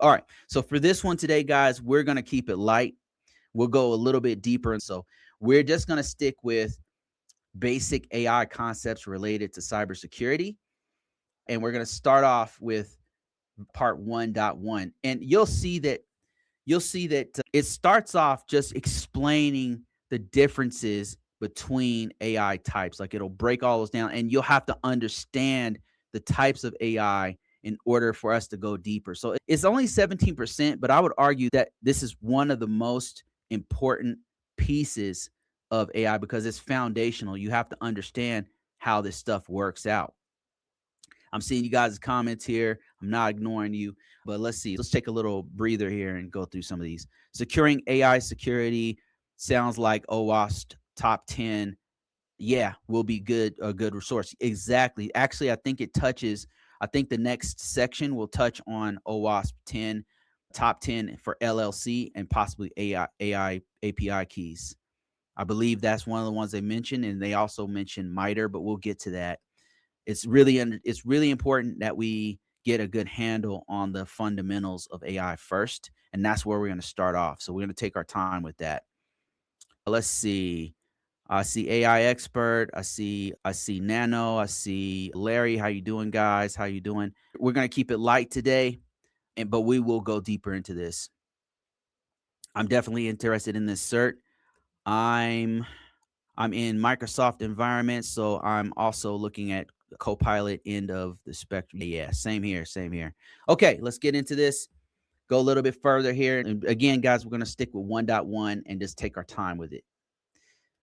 All right. So for this one today, guys, we're going to keep it light. We'll go a little bit deeper. And so we're just going to stick with basic AI concepts related to cybersecurity. And we're going to start off with part 1.1. And you'll see that it starts off just explaining the differences between AI types. Like it'll break all those down, and you'll have to understand the types of AI in order for us to go deeper. So it's only 17%, but I would argue that this is one of the most important pieces of AI because it's foundational. You have to understand how this stuff works out. I'm seeing you guys' comments here. I'm not ignoring you, but let's see. Let's take a little breather here and go through some of these. Securing AI security sounds like OWASP top 10. Yeah, will be good, a good resource. Exactly. Actually, I think the next section will touch on OWASP 10, top 10 for LLC and possibly AI API keys. I believe that's one of the ones they mentioned, and they also mentioned MITRE, but we'll get to that. It's really important that we get a good handle on the fundamentals of AI first, and that's where we're going to start off. So we're going to take our time with that. Let's see. I see AI expert. I see Nano. I see Larry. How you doing, guys? How you doing? We're going to keep it light today, and but we will go deeper into this. I'm definitely interested in this cert. I'm I'm in Microsoft environment, so I'm also looking at the Copilot end of the spectrum. Yeah, same here, same here. Okay, let's get into this. Go a little bit further here. And again, guys, we're going to stick with 1.1 and just take our time with it.